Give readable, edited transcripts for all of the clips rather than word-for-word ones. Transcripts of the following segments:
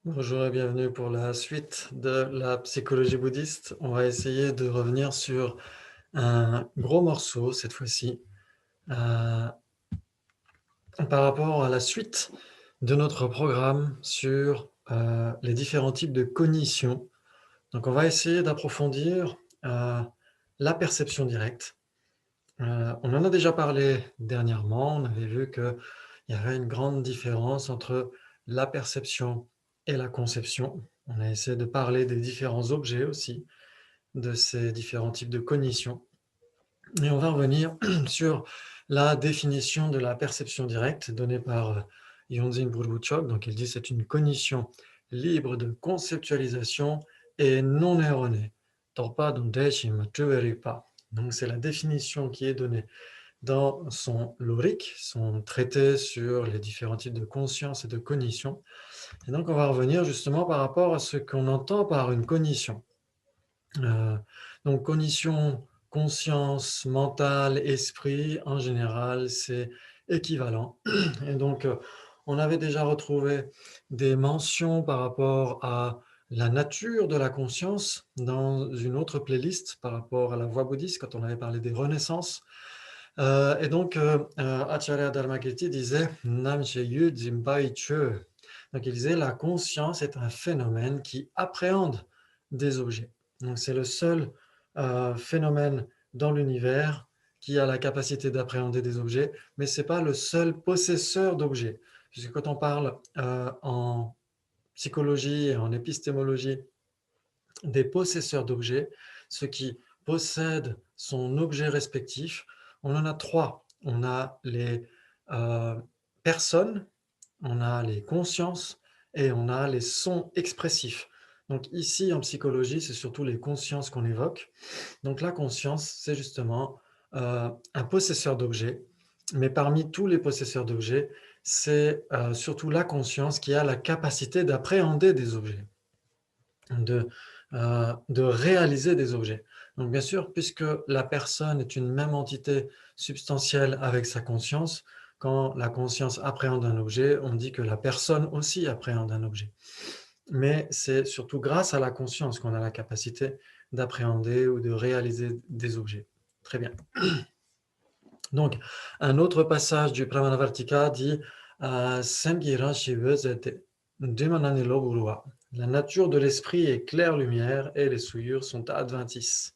Bonjour et bienvenue pour la suite de la psychologie bouddhiste. On va essayer de revenir sur un gros morceau cette fois-ci par rapport à la suite de notre programme sur les différents types de cognition. Donc on va essayer d'approfondir la perception directe. On en a déjà parlé dernièrement, on avait vu qu'il y avait une grande différence entre la perception et la conception. On a essayé de parler des différents objets aussi, de ces différents types de cognition. Et on va revenir sur la définition de la perception directe donnée par Yonzin Burbuchok. Donc il dit que c'est une cognition libre de conceptualisation et non erronée. Torpa dondeshim pas. Donc c'est la définition qui est donnée dans son Lorik, son traité sur les différents types de conscience et de cognition. Et donc, on va revenir justement par rapport à ce qu'on entend par une cognition. Donc, cognition, conscience, mental, esprit, en général, c'est équivalent. Et donc, on avait déjà retrouvé des mentions par rapport à la nature de la conscience dans une autre playlist par rapport à la voie bouddhiste, quand on avait parlé des renaissances. Et donc, Acharya Dharmakirti disait Namche Yu Jimpai Che. Donc, il disait la conscience est un phénomène qui appréhende des objets. Donc, c'est le seul phénomène dans l'univers qui a la capacité d'appréhender des objets, mais ce n'est pas le seul possesseur d'objets. Puisque quand on parle en psychologie et en épistémologie des possesseurs d'objets, ceux qui possèdent son objet respectif, on en a trois. On a les personnes, on a les consciences et on a les sons expressifs. Donc ici, en psychologie, c'est surtout les consciences qu'on évoque. Donc la conscience, c'est justement un possesseur d'objets, mais parmi tous les possesseurs d'objets, c'est surtout la conscience qui a la capacité d'appréhender des objets, de réaliser des objets. Donc bien sûr, puisque la personne est une même entité substantielle avec sa conscience, quand la conscience appréhende un objet, on dit que la personne aussi appréhende un objet. Mais c'est surtout grâce à la conscience qu'on a la capacité d'appréhender ou de réaliser des objets. Très bien. Donc, un autre passage du Pramanavartika dit Semgira Shivezete Dumananilo Burua. La nature de l'esprit est claire lumière et les souillures sont adventis.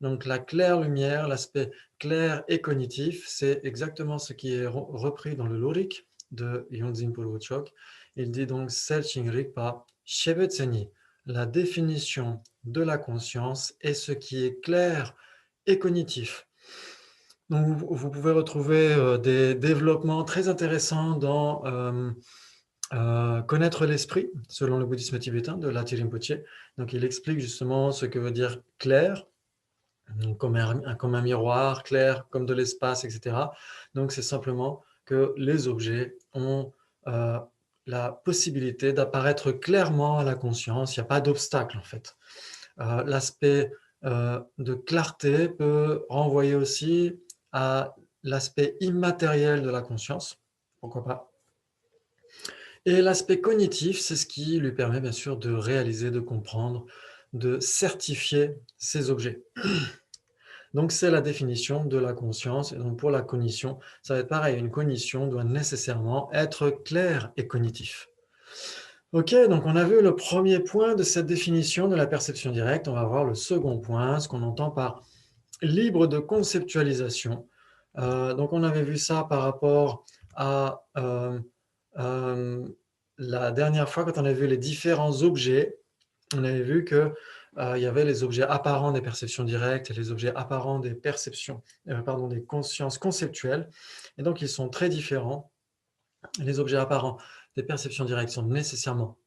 Donc, la claire lumière, l'aspect clair et cognitif, c'est exactement ce qui est repris dans le Lorik de Yonzin Purwochok. Il dit donc Selching Rigpa Shevetseni. La définition de la conscience est ce qui est clair et cognitif. Donc, vous pouvez retrouver des développements très intéressants dans Connaître l'esprit, selon le bouddhisme tibétain de Lhasa Rinpoche. Donc, il explique justement ce que veut dire clair, comme un miroir, clair, comme de l'espace, etc. Donc, c'est simplement que les objets ont la possibilité d'apparaître clairement à la conscience. Il n'y a pas d'obstacle, en fait. L'aspect de clarté peut renvoyer aussi à l'aspect immatériel de la conscience, pourquoi pas. Et l'aspect cognitif, c'est ce qui lui permet bien sûr de réaliser, de comprendre, de certifier ces objets. Donc c'est la définition de la conscience. Et donc pour la cognition, ça va être pareil, une cognition doit nécessairement être claire et cognitif. Ok, donc on a vu le premier point de cette définition de la perception directe. On va voir le second point, ce qu'on entend par libre de conceptualisation. Donc on avait vu ça par rapport à la dernière fois quand on a vu les différents objets. On avait vu que il y avait les objets apparents des perceptions directes et les objets apparents des perceptions, des consciences conceptuelles. Et donc ils sont très différents. Les objets apparents des perceptions directes sont nécessairement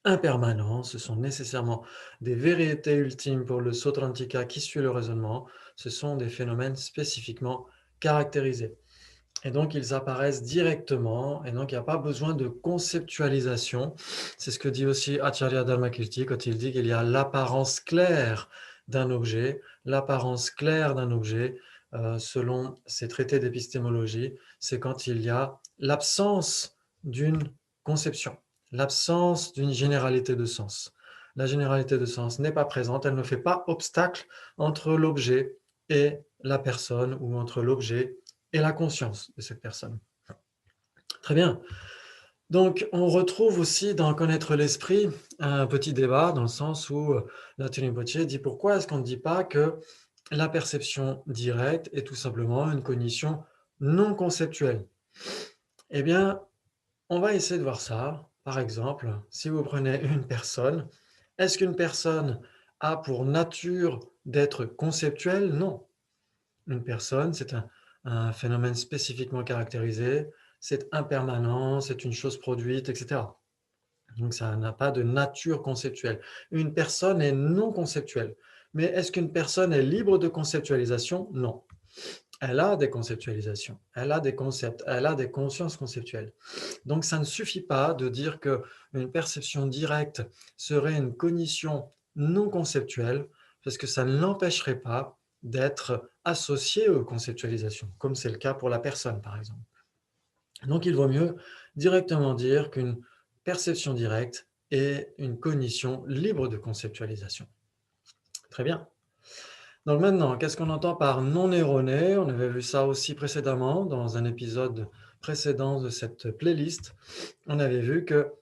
impermanents, ce sont nécessairement des vérités ultimes pour le Sautrantika qui suit le raisonnement, ce sont des phénomènes spécifiquement caractérisés. Et donc, ils apparaissent directement, et donc il n'y a pas besoin de conceptualisation. C'est ce que dit aussi Acharya Dharmakirti quand il dit qu'il y a l'apparence claire d'un objet. L'apparence claire d'un objet, selon ses traités d'épistémologie, c'est quand il y a l'absence d'une conception. l'absence d'une généralité de sens. La généralité de sens n'est pas présente, elle ne fait pas obstacle entre l'objet et la personne ou entre l'objet et la conscience de cette personne. Très bien. Donc, on retrouve aussi dans Connaître l'esprit un petit débat dans le sens où Anthony Bocce dit pourquoi est-ce qu'on ne dit pas que la perception directe est tout simplement une cognition non conceptuelle. Eh bien, on va essayer de voir ça. Par exemple, si vous prenez une personne, est-ce qu'une personne a pour nature d'être conceptuelle? Non. Une personne, c'est un phénomène spécifiquement caractérisé, c'est impermanent, c'est une chose produite, etc. Donc ça n'a pas de nature conceptuelle. Une personne est non conceptuelle. Mais est-ce qu'une personne est libre de conceptualisation? Non. Elle a des conceptualisations, elle a des concepts, elle a des consciences conceptuelles. Donc ça ne suffit pas de dire qu'une perception directe serait une cognition non conceptuelle, parce que ça ne l'empêcherait pas d'être associée aux conceptualisations, comme c'est le cas pour la personne, par exemple. Donc il vaut mieux directement dire qu'une perception directe est une cognition libre de conceptualisation. Très bien. Donc maintenant, qu'est-ce qu'on entend par non erroné? On avait vu ça aussi précédemment dans un épisode précédent de cette playlist. On avait vu que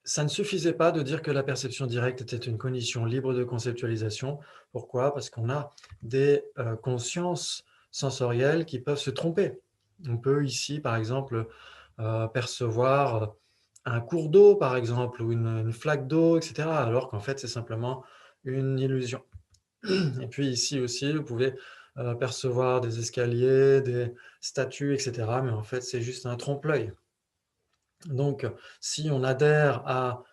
ça ne suffisait pas de dire que la perception directe était une cognition libre de conceptualisation. Pourquoi? Parce qu'on a des consciences sensorielles qui peuvent se tromper. On peut ici, par exemple, percevoir un cours d'eau, par exemple, ou une flaque d'eau, etc., alors qu'en fait, c'est simplement une illusion. Et puis ici aussi, vous pouvez percevoir des escaliers, des statues, etc., mais en fait, c'est juste un trompe-l'œil. Donc, si on adhère à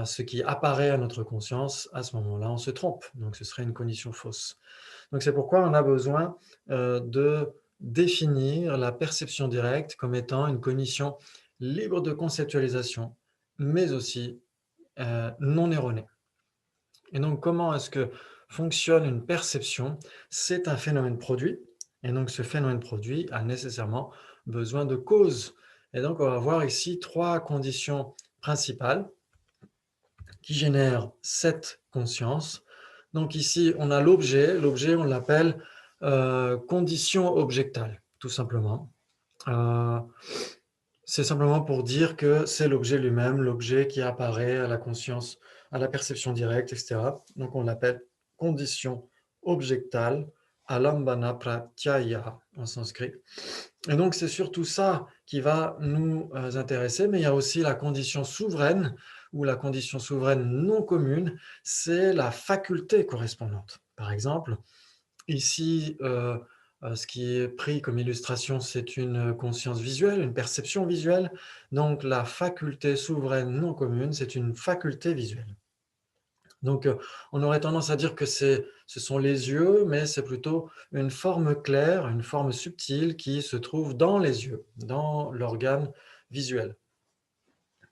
ce qui apparaît à notre conscience, à ce moment-là, on se trompe. Donc, ce serait une cognition fausse. Donc, c'est pourquoi on a besoin de définir la perception directe comme étant une cognition libre de conceptualisation, mais aussi non erronée. Et donc, comment est-ce que fonctionne une perception? C'est un phénomène produit, et donc ce phénomène produit a nécessairement besoin de causes. Et donc, on va voir ici trois conditions principales qui génèrent cette conscience. Donc ici, on a l'objet. L'objet, on l'appelle condition objectale, tout simplement. Euh, c'est simplement pour dire que c'est l'objet lui-même, l'objet qui apparaît à la conscience, à la perception directe, etc. Donc on l'appelle condition objectale, alambana pratyaya en sanskrit. Et donc c'est surtout ça qui va nous intéresser, mais il y a aussi la condition souveraine ou la condition souveraine non commune, c'est la faculté correspondante. Par exemple, ici, ce qui est pris comme illustration, c'est une conscience visuelle, une perception visuelle. Donc, la faculté souveraine non commune, c'est une faculté visuelle. Donc, on aurait tendance à dire que ce sont les yeux, mais c'est plutôt une forme claire, une forme subtile qui se trouve dans les yeux, dans l'organe visuel.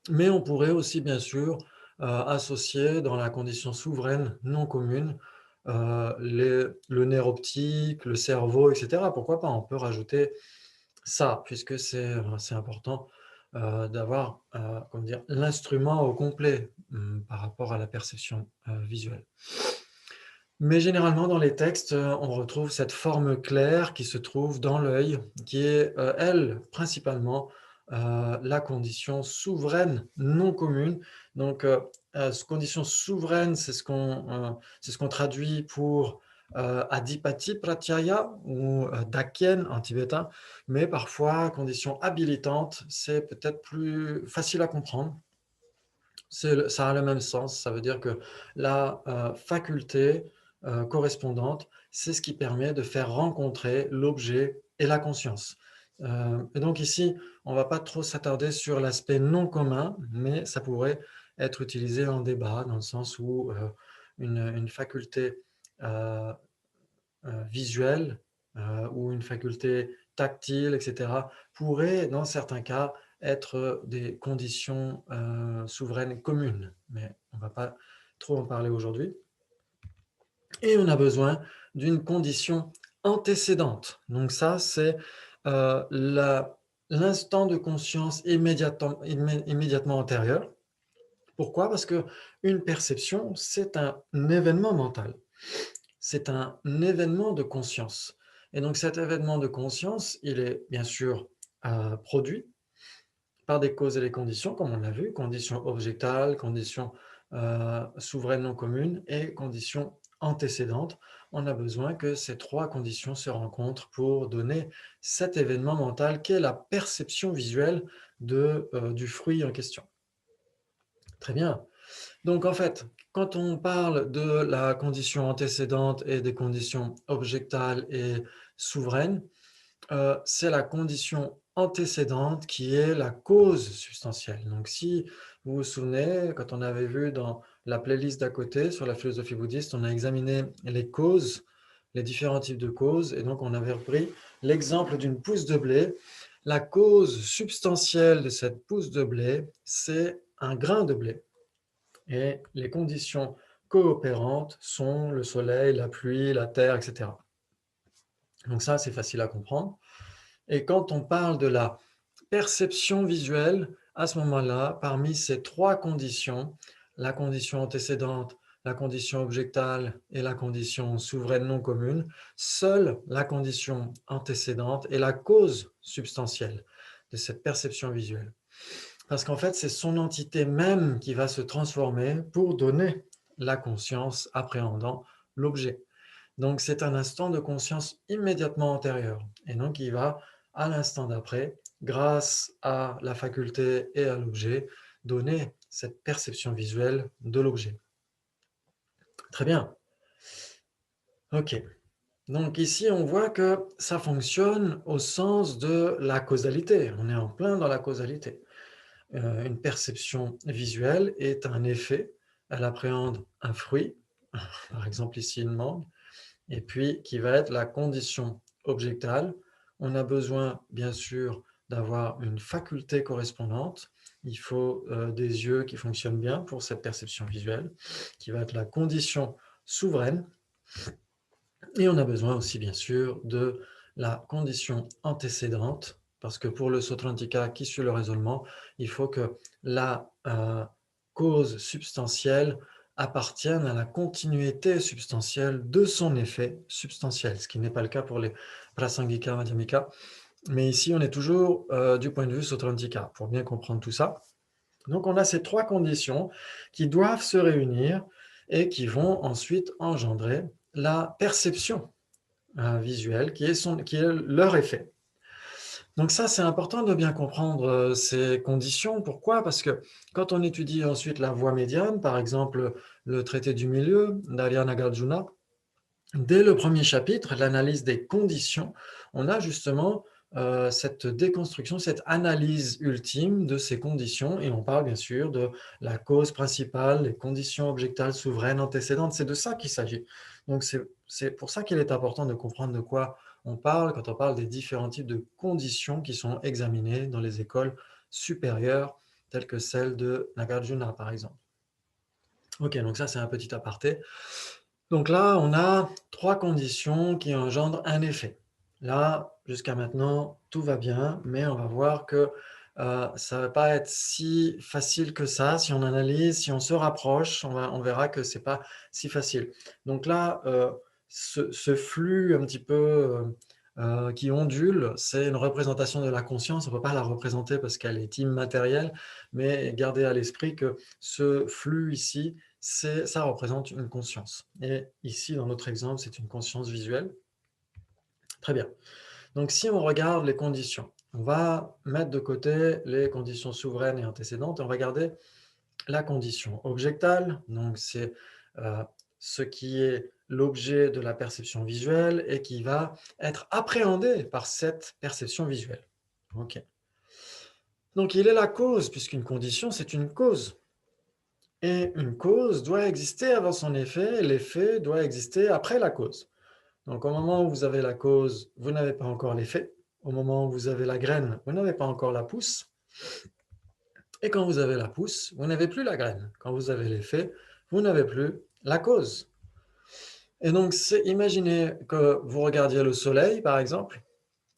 Mais on pourrait aussi, bien sûr, associer dans la condition souveraine non commune le nerf optique, le cerveau, etc. Pourquoi pas? On peut rajouter ça, puisque c'est important d'avoir comment dire, l'instrument au complet par rapport à la perception visuelle. Mais généralement, dans les textes, on retrouve cette forme claire qui se trouve dans l'œil, qui est, elle, principalement, la condition souveraine non commune. Donc, condition souveraine, c'est ce qu'on traduit pour adipati pratyaya ou dakyen en tibétain, mais parfois, condition habilitante, c'est peut-être plus facile à comprendre. Ça a le même sens, ça veut dire que la faculté correspondante, c'est ce qui permet de faire rencontrer l'objet et la conscience. Et donc ici, on ne va pas trop s'attarder sur l'aspect non commun, mais ça pourrait être utilisé en débat, dans le sens où une faculté euh, visuelle ou une faculté tactile, etc., pourrait, dans certains cas, être des conditions souveraines communes. Mais on ne va pas trop en parler aujourd'hui. Et on a besoin d'une condition antécédente. Donc ça, c'est l'instant de conscience immédiatement antérieur. Pourquoi? Parce qu'une perception, c'est un événement mental. C'est un événement de conscience. Et donc cet événement de conscience, il est bien sûr produit par des causes et des conditions, comme on l'a vu, conditions objectales, conditions souveraines non communes et conditions antécédentes. On a besoin que ces trois conditions se rencontrent pour donner cet événement mental qui est la perception visuelle du fruit en question. Très bien. Donc en fait, quand on parle de la condition antécédente et des conditions objectales et souveraines, c'est la condition antécédente qui est la cause substantielle. Donc si vous vous souvenez, quand on avait vu dans la playlist d'à côté sur la philosophie bouddhiste, on a examiné les causes, les différents types de causes, et donc on avait repris l'exemple d'une pousse de blé. La cause substantielle de cette pousse de blé, c'est un grain de blé. Et les conditions coopérantes sont le soleil, la pluie, la terre, etc. Donc ça, c'est facile à comprendre. Et quand on parle de la perception visuelle, à ce moment-là, parmi ces trois conditions, la condition antécédente, la condition objectale et la condition souveraine non commune, seule la condition antécédente est la cause substantielle de cette perception visuelle. Parce qu'en fait, c'est son entité même qui va se transformer pour donner la conscience appréhendant l'objet. Donc, c'est un instant de conscience immédiatement antérieur. Et donc, il va, à l'instant d'après, grâce à la faculté et à l'objet, donner cette perception visuelle de l'objet. Très bien. OK. Donc ici, on voit que ça fonctionne au sens de la causalité. On est en plein dans la causalité. Une perception visuelle est un effet. Elle appréhende un fruit, par exemple ici une mangue, et puis qui va être la condition objectale. On a besoin, bien sûr, d'avoir une faculté correspondante. Il faut des yeux qui fonctionnent bien pour cette perception visuelle, qui va être la condition souveraine. Et on a besoin aussi, bien sûr, de la condition antécédente, parce que pour le Sautrantika qui suit le raisonnement, il faut que la cause substantielle appartienne à la continuité substantielle de son effet substantiel, ce qui n'est pas le cas pour les Prasangika, Madhyamika. Mais ici, on est toujours du point de vue Sautrantika, pour bien comprendre tout ça. Donc, on a ces trois conditions qui doivent se réunir et qui vont ensuite engendrer la perception visuelle qui est leur effet. Donc ça, c'est important de bien comprendre ces conditions. Pourquoi? Parce que quand on étudie ensuite la voie médiane, par exemple le traité du milieu d'Arya Nagarjuna, dès le premier chapitre, l'analyse des conditions, on a justement cette déconstruction, cette analyse ultime de ces conditions, et on parle bien sûr de la cause principale, les conditions objectales souveraines antécédentes, c'est de ça qu'il s'agit. Donc c'est pour ça qu'il est important de comprendre de quoi on parle quand on parle des différents types de conditions qui sont examinées dans les écoles supérieures, telles que celle de Nagarjuna par exemple. Ok, donc ça c'est un petit aparté. Donc là, on a trois conditions qui engendrent un effet. Là, jusqu'à maintenant, tout va bien, mais on va voir que ça ne va pas être si facile que ça. Si on analyse, si on se rapproche, on verra que ce n'est pas si facile. Donc là, ce flux un petit peu qui ondule, c'est une représentation de la conscience. On ne peut pas la représenter parce qu'elle est immatérielle, mais gardez à l'esprit que ce flux ici, ça représente une conscience. Et ici, dans notre exemple, c'est une conscience visuelle. Très bien. Donc, si on regarde les conditions, on va mettre de côté les conditions souveraines et antécédentes et on va garder la condition objectale. Donc, c'est ce qui est l'objet de la perception visuelle et qui va être appréhendé par cette perception visuelle. OK. Donc, il est la cause, puisqu'une condition, c'est une cause. Et une cause doit exister avant son effet, et l'effet doit exister après la cause. Donc au moment où vous avez la cause, vous n'avez pas encore l'effet. Au moment où vous avez la graine, vous n'avez pas encore la pousse. Et quand vous avez la pousse, vous n'avez plus la graine. Quand vous avez l'effet, vous n'avez plus la cause. Et donc imaginez que vous regardiez le soleil, par exemple,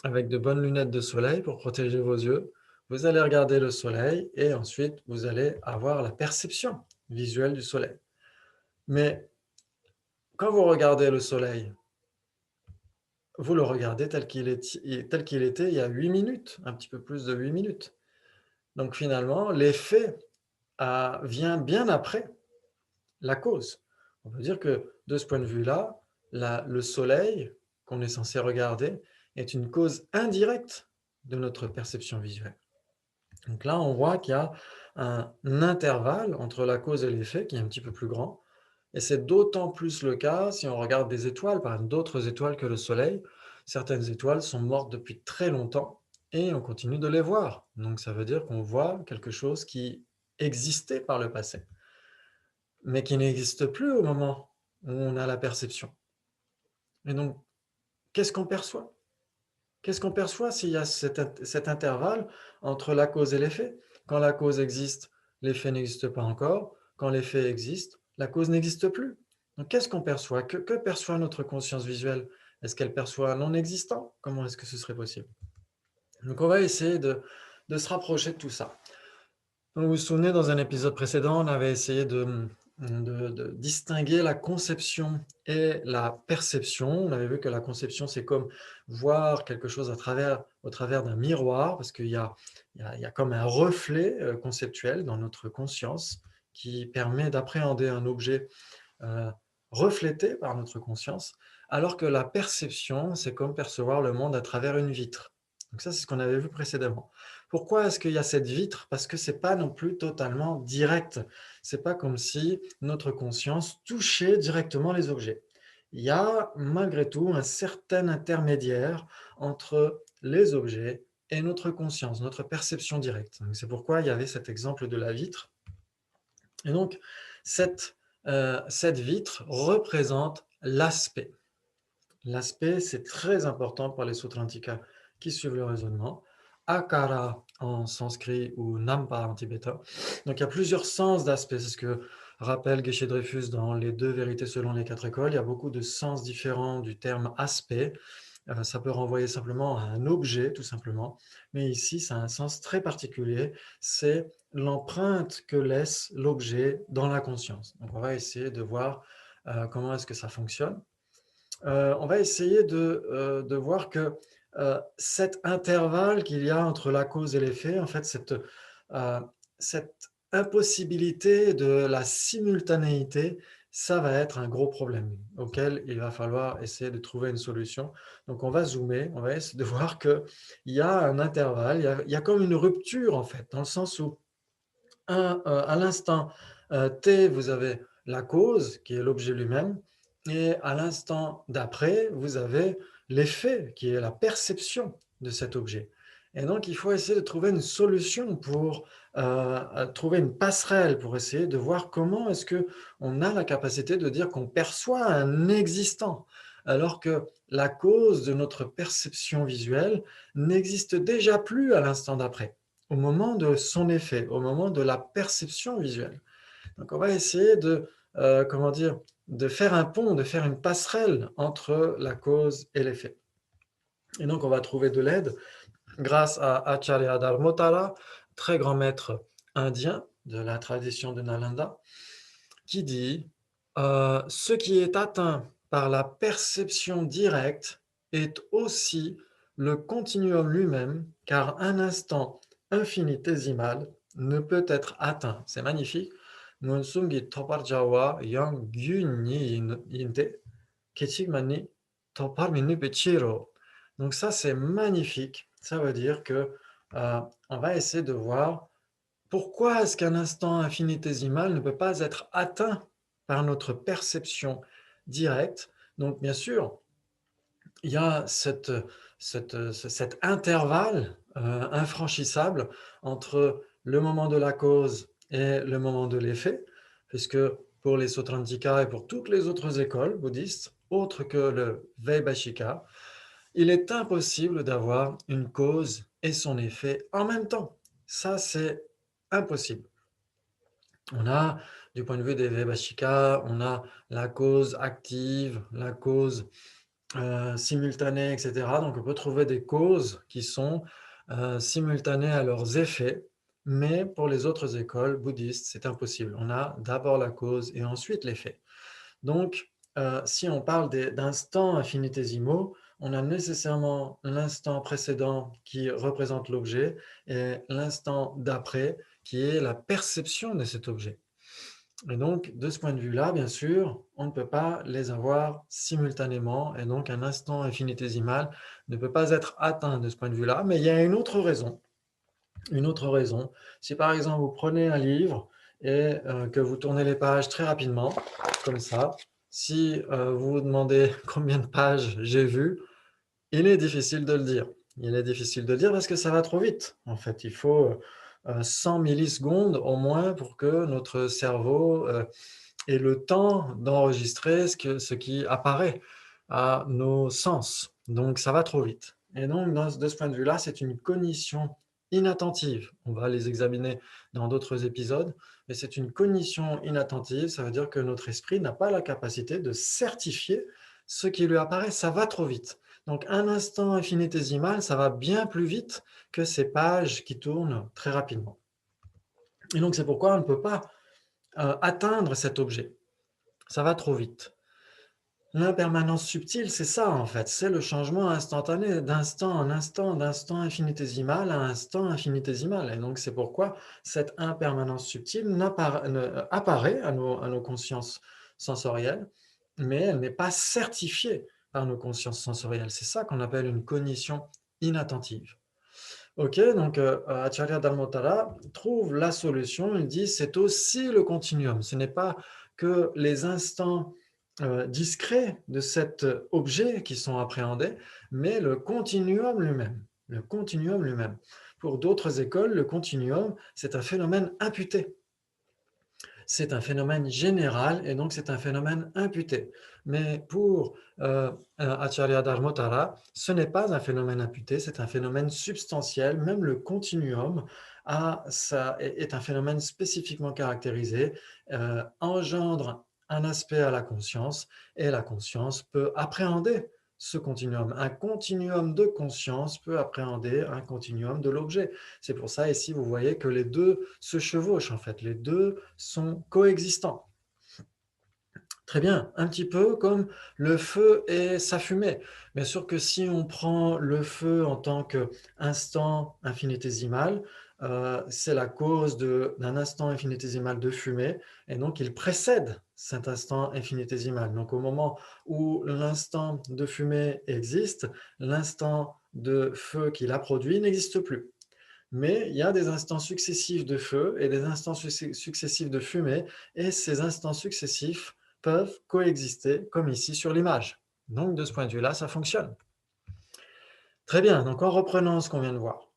avec de bonnes lunettes de soleil pour protéger vos yeux. Vous allez regarder le soleil et ensuite, vous allez avoir la perception visuelle du soleil. Mais quand vous regardez le soleil, vous le regardez tel qu'il était il y a 8 minutes, un petit peu plus de 8 minutes. Donc finalement, l'effet vient bien après la cause. On peut dire que de ce point de vue-là, le soleil qu'on est censé regarder est une cause indirecte de notre perception visuelle. Donc là, on voit qu'il y a un intervalle entre la cause et l'effet qui est un petit peu plus grand. Et c'est d'autant plus le cas si on regarde des étoiles, par exemple d'autres étoiles que le Soleil. Certaines étoiles sont mortes depuis très longtemps et on continue de les voir. Donc ça veut dire qu'on voit quelque chose qui existait par le passé, mais qui n'existe plus au moment où on a la perception. Et donc, qu'est-ce qu'on perçoit? Qu'est-ce qu'on perçoit s'il y a cet intervalle entre la cause et l'effet? Quand la cause existe, l'effet n'existe pas encore. Quand l'effet existe, la cause n'existe plus. Donc, qu'est-ce qu'on perçoit? Que perçoit notre conscience visuelle? Est-ce qu'elle perçoit un non-existant? Comment est-ce que ce serait possible? Donc, on va essayer de se rapprocher de tout ça. Vous vous souvenez, dans un épisode précédent, on avait essayé de distinguer la conception et la perception. On avait vu que la conception, c'est comme voir quelque chose au travers d'un miroir, parce qu'il y a comme un reflet conceptuel dans notre conscience qui permet d'appréhender un objet euh, reflété par notre conscience, alors que la perception, c'est comme percevoir le monde à travers une vitre. Donc ça, c'est ce qu'on avait vu précédemment. Pourquoi est-ce qu'il y a cette vitre? Parce que ce n'est pas non plus totalement direct. Ce n'est pas comme si notre conscience touchait directement les objets. Il y a malgré tout un certain intermédiaire entre les objets et notre conscience, notre perception directe. C'est pourquoi il y avait cet exemple de la vitre. Et donc, cette vitre représente l'aspect. L'aspect, c'est très important pour les Sutrantika qui suivent le raisonnement. Akara en sanskrit ou Nampa en tibétain. Donc il y a plusieurs sens d'aspect. C'est ce que rappelle Geshe Dreyfus dans Les deux vérités selon les quatre écoles. Il y a beaucoup de sens différents du terme aspect. Ça peut renvoyer simplement à un objet, tout simplement. Mais ici, ça a un sens très particulier. C'est l'empreinte que laisse l'objet dans la conscience. Donc on va essayer de voir comment est-ce que ça fonctionne. On va essayer de voir que cet intervalle qu'il y a entre la cause et l'effet, en fait, cette impossibilité de la simultanéité, ça va être un gros problème auquel il va falloir essayer de trouver une solution. Donc, on va zoomer, on va essayer de voir qu'il y a un intervalle, il y a comme une rupture, en fait, dans le sens où, à l'instant T, vous avez la cause, qui est l'objet lui-même, et à l'instant d'après, vous avez l'effet, qui est la perception de cet objet. Et donc, il faut essayer de trouver une solution pour trouver une passerelle, pour essayer de voir comment est-ce qu'on a la capacité de dire qu'on perçoit un existant, alors que la cause de notre perception visuelle n'existe déjà plus à l'instant d'après, au moment de son effet, au moment de la perception visuelle. Donc, on va essayer comment dire, de faire un pont, de faire une passerelle entre la cause et l'effet. Et donc, on va trouver de l'aide grâce à Acharya Dharmotara, très grand maître indien de la tradition de Nalanda, qui dit ce qui est atteint par la perception directe est aussi le continuum lui-même, car un instant infinitésimal ne peut être atteint. C'est magnifique. Munsungi toparjawa yang gyunni yinte kechigmani toparmini bechiro. Donc ça, c'est magnifique. Ça veut dire que on va essayer de voir pourquoi est-ce qu'un instant infinitésimal ne peut pas être atteint par notre perception directe. Donc bien sûr, il y a cet intervalle infranchissable entre le moment de la cause et le moment de l'effet, puisque pour les Sautrantika et pour toutes les autres écoles bouddhistes, autres que le Vaibhashika, il est impossible d'avoir une cause et son effet en même temps. Ça, c'est impossible. On a, du point de vue des Vaibhashika, on a la cause active, la cause simultanée, etc. Donc, on peut trouver des causes qui sont simultanée à leurs effets, mais pour les autres écoles bouddhistes, c'est impossible. On a d'abord la cause et ensuite l'effet. Donc, si on parle d'instants infinitésimaux, on a nécessairement l'instant précédent qui représente l'objet et l'instant d'après qui est la perception de cet objet. Et donc, de ce point de vue-là, bien sûr, on ne peut pas les avoir simultanément et donc un instant infinitésimal ne peut pas être atteint de ce point de vue-là. Mais il y a une autre raison. Une autre raison, si par exemple vous prenez un livre et que vous tournez les pages très rapidement, comme ça, si vous vous demandez combien de pages j'ai vu, il est difficile de le dire. Il est difficile de le dire parce que ça va trop vite. En fait, il faut 100 millisecondes au moins pour que notre cerveau ait le temps d'enregistrer ce qui apparaît à nos sens. Donc, ça va trop vite. Et donc, de ce point de vue-là, c'est une cognition inattentive. On va les examiner dans d'autres épisodes, mais c'est une cognition inattentive. Ça veut dire que notre esprit n'a pas la capacité de certifier ce qui lui apparaît. Ça va trop vite. Donc, un instant infinitésimal, ça va bien plus vite que ces pages qui tournent très rapidement. Et donc, c'est pourquoi on ne peut pas atteindre cet objet. Ça va trop vite. L'impermanence subtile, c'est ça en fait, c'est le changement instantané d'instant en instant, d'instant infinitésimal à instant infinitésimal. Et donc c'est pourquoi cette impermanence subtile apparaît à nos consciences sensorielles, mais elle n'est pas certifiée par nos consciences sensorielles. C'est ça qu'on appelle une cognition inattentive. Ok, donc Acharya Dharmottara trouve la solution, il dit c'est aussi le continuum, ce n'est pas que les instants discrets de cet objet qui sont appréhendés, mais le continuum lui-même. Le continuum lui-même. Pour d'autres écoles, le continuum, c'est un phénomène imputé. C'est un phénomène général et donc c'est un phénomène imputé. Mais pour Acharya Dharmottara, ce n'est pas un phénomène imputé, c'est un phénomène substantiel. Même le continuum est un phénomène spécifiquement caractérisé, engendre un aspect à la conscience et la conscience peut appréhender ce continuum. Un continuum de conscience peut appréhender un continuum de l'objet. C'est pour ça ici, vous voyez que les deux se chevauchent en fait, les deux sont coexistants. Très bien, un petit peu comme le feu et sa fumée. Bien sûr que si on prend le feu en tant qu'instant infinitésimal, c'est la cause d'un instant infinitésimal de fumée, et donc il précède cet instant infinitésimal. Donc au moment où l'instant de fumée existe, l'instant de feu qu'il a produit n'existe plus. Mais il y a des instants successifs de feu et des instants successifs de fumée, et ces instants successifs peuvent coexister, comme ici sur l'image. Donc, de ce point de vue-là, ça fonctionne. Très bien, donc en reprenant ce qu'on vient de voir,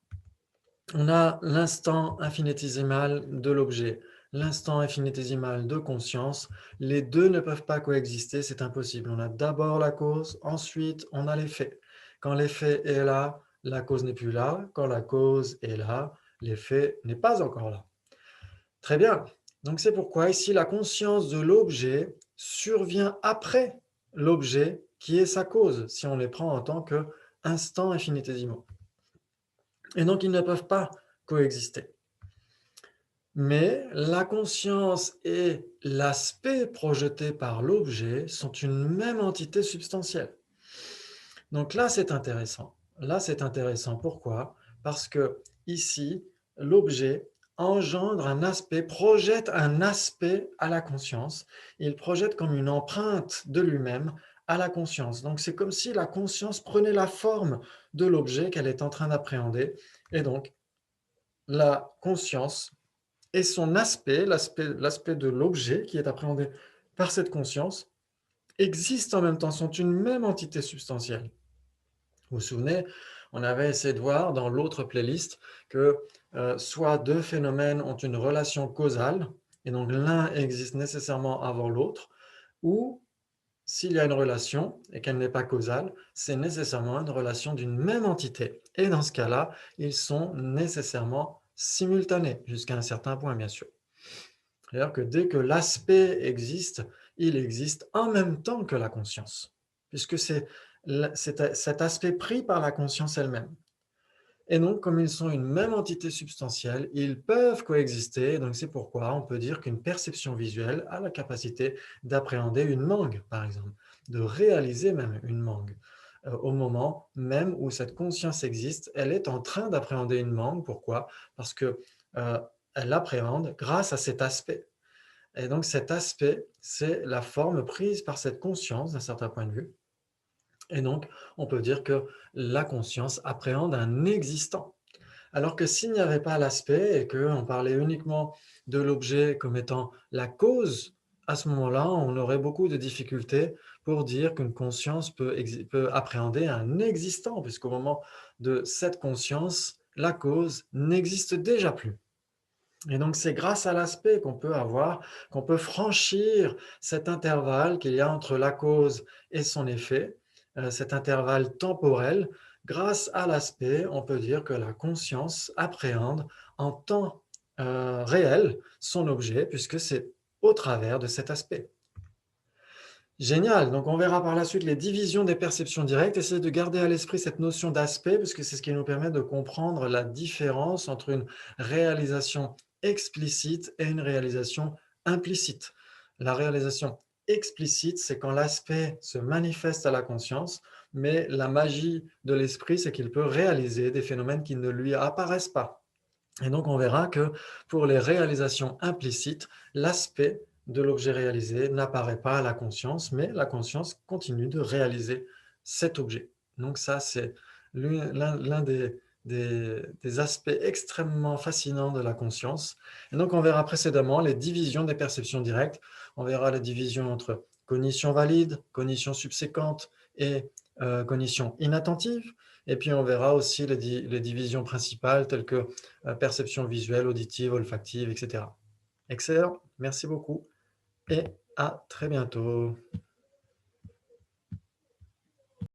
on a l'instant infinitésimal de l'objet, l'instant infinitésimal de conscience. Les deux ne peuvent pas coexister, c'est impossible. On a d'abord la cause, ensuite on a l'effet. Quand l'effet est là, la cause n'est plus là. Quand la cause est là, l'effet n'est pas encore là. Très bien. Donc c'est pourquoi ici la conscience de l'objet survient après l'objet qui est sa cause, si on les prend en tant qu'instants infinitésimaux. Et donc ils ne peuvent pas coexister. Mais la conscience et l'aspect projeté par l'objet sont une même entité substantielle. Donc là, c'est intéressant. Là, c'est intéressant. Pourquoi? Parce que ici, l'objet engendre un aspect, projette un aspect à la conscience. Il projette comme une empreinte de lui-même à la conscience. Donc, c'est comme si la conscience prenait la forme de l'objet qu'elle est en train d'appréhender. Et donc, la conscience et son aspect, l'aspect de l'objet qui est appréhendé par cette conscience, existent en même temps, sont une même entité substantielle. Vous vous souvenez, on avait essayé de voir dans l'autre playlist que soit deux phénomènes ont une relation causale, et donc l'un existe nécessairement avant l'autre, ou s'il y a une relation et qu'elle n'est pas causale, c'est nécessairement une relation d'une même entité. Et dans ce cas-là, ils sont nécessairement simultanés, jusqu'à un certain point, bien sûr. C'est-à-dire que dès que l'aspect existe, il existe en même temps que la conscience, puisque c'est cet aspect pris par la conscience elle-même. Et donc, comme ils sont une même entité substantielle, ils peuvent coexister. Donc, c'est pourquoi on peut dire qu'une perception visuelle a la capacité d'appréhender une mangue, par exemple, de réaliser même une mangue. Au moment même où cette conscience existe, elle est en train d'appréhender une mangue. Pourquoi? Parce que elle l'appréhende grâce à cet aspect. Et donc, cet aspect, c'est la forme prise par cette conscience d'un certain point de vue. Et donc, on peut dire que la conscience appréhende un existant. Alors que s'il n'y avait pas l'aspect et qu'on parlait uniquement de l'objet comme étant la cause, à ce moment-là, on aurait beaucoup de difficultés pour dire qu'une conscience peut appréhender un existant, puisqu'au moment de cette conscience, la cause n'existe déjà plus. Et donc, c'est grâce à l'aspect qu'on peut franchir cet intervalle qu'il y a entre la cause et son effet, cet intervalle temporel. Grâce à l'aspect, on peut dire que la conscience appréhende en temps réel son objet, puisque c'est au travers de cet aspect. Génial, donc on verra par la suite les divisions des perceptions directes. Essayez de garder à l'esprit cette notion d'aspect, puisque c'est ce qui nous permet de comprendre la différence entre une réalisation explicite et une réalisation implicite. La réalisation explicite, c'est quand l'aspect se manifeste à la conscience, mais la magie de l'esprit, c'est qu'il peut réaliser des phénomènes qui ne lui apparaissent pas. Et donc, on verra que pour les réalisations implicites, l'aspect de l'objet réalisé n'apparaît pas à la conscience, mais la conscience continue de réaliser cet objet. Donc ça, c'est l'un des aspects extrêmement fascinants de la conscience. Et donc, on verra précédemment les divisions des perceptions directes. On verra la division entre cognition valide, cognition subséquente et cognition inattentive. Et puis, on verra aussi les divisions principales telles que perception visuelle, auditive, olfactive, etc. Excellent, merci beaucoup et à très bientôt.